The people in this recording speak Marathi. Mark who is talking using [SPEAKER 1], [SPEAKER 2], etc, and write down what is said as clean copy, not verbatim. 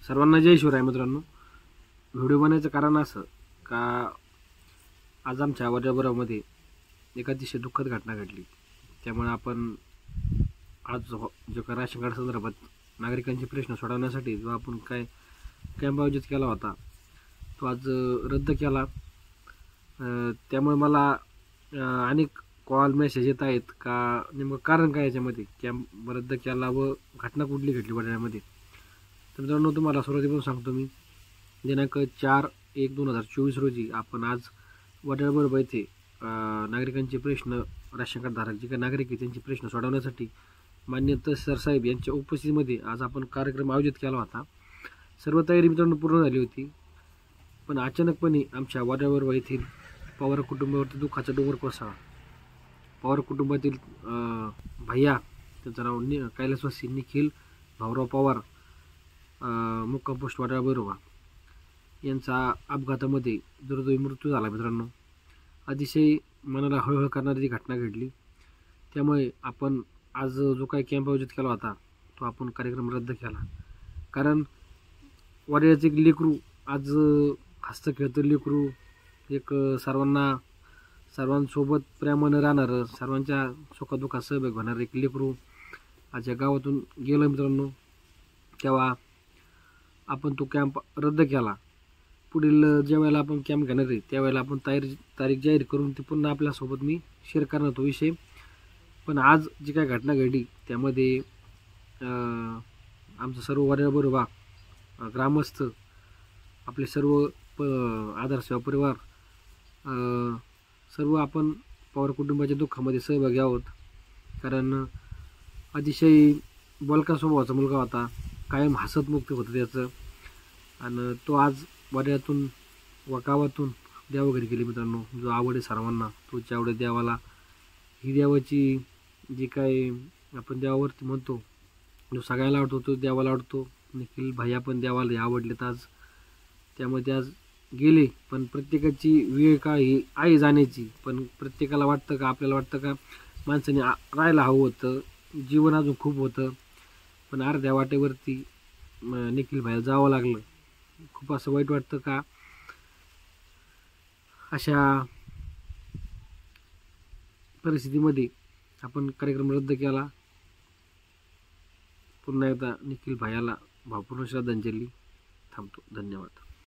[SPEAKER 1] सर्वांना जय शिवराय मित्रांनो। व्हिडिओ बनायचं कारण असं का आज आमच्या वडगावमध्ये एक अतिशय दुःखद घटना घडली। त्यामुळे आपण आज जो का राशन कार्ड संदर्भात नागरिकांचे प्रश्न सोडवण्यासाठी जो आपण काय कॅम्प आयोजित केला होता तो आज रद्द केला। त्यामुळे मला अनेक कॉल मेसेज येत आहेत का नेमकं कारण काय याच्यामध्ये कॅम्प रद्द केला व घटना कुठली घडली वडगावमध्ये। तर मित्रांनो तुम्हाला सुरुवातीपासून सांगतो मी दिनांक 4/1/2024 रोजी आपण आज वडगाव येथे नागरिकांचे प्रश्न राशन कार्ड धारक जे काही नागरिक आहेत त्यांचे प्रश्न सोडवण्यासाठी माननीय तहसीलदार साहेब यांच्या उपस्थितीमध्ये आज आपण कार्यक्रम आयोजित केला होता। सर्व तयारी मित्रांनो पूर्ण झाली होती, पण अचानकपणे आमच्या वडगाव येथील पवार कुटुंबावरती दुःखाचा डोंगर कोसळला। पवार कुटुंबातील भैया त्यांचं नाव कैलासवासी निखिल भाऊराव पवार मुक्काम पोस्ट वडगाव यांचा अपघातामध्ये दुर्दैवी मृत्यू झाला। मित्रांनो अतिशय मनाला हळहळ करणारी ती घटना घडली। त्यामुळे आपण आज जो काही कॅम्प आयोजित केला होता तो आपण कार्यक्रम रद्द केला। कारण वडिलाचं एक लेकरू आज हसतं खेळतं लेकरू, एक सर्वांसोबत प्रेमानं राहणारं, सर्वांच्या सुखदुःखात सहभागी होणारं एक लेकरू आज या गावातून गेलं मित्रांनो। तेव्हा आपण तो कॅम्प रद्द केला। पुढील ज्या वेळेला आपण कॅम्प घेणार आहे त्यावेळेला आपण तारीख जाहीर करून ती पुन्हा आपल्यासोबत मी शेअर करणार तो विषय। पण आज जी काय घटना घडली त्यामध्ये आमचं सर्व वडगाव ग्रामस्थ आपले सर्व आधार सेवा परिवार सर्व आपण पवार कुटुंबाच्या दुःखामध्ये सहभागी आहोत। कारण अतिशय बोलका स्वभावाचा मुलगा होता, कायम हसतमुक्त होतं त्याचं, आणि तो आज वड्यातून व गावातून देवाघरी गेले मित्रांनो। जो आवड आहे सर्वांना तोची आवड देवाला, ही देवाची जी काय आपण देवावरती म्हणतो जो सगळ्याला आवडतो तो देवाला आवडतो। निखिल भैया पण देवाला आवडलेत आज, त्यामुळे ते आज गेले। पण प्रत्येकाची वेळ काळ ही आहे जाण्याची, पण प्रत्येकाला वाटतं का आपल्याला वाटतं का माणसाने राहायला हवं होतं, जीवन अजून खूप होतं, पण अर्ध्या वाटेवरती निखिल भैया जावं लागलं। खूप असं वाईट वाटतं का अशा परिस्थितीमध्ये आपण कार्यक्रम रद्द केला। पुन्हा एकदा निखिल भैयाला भावपूर्ण श्रद्धांजली। थांबतो। धन्यवाद।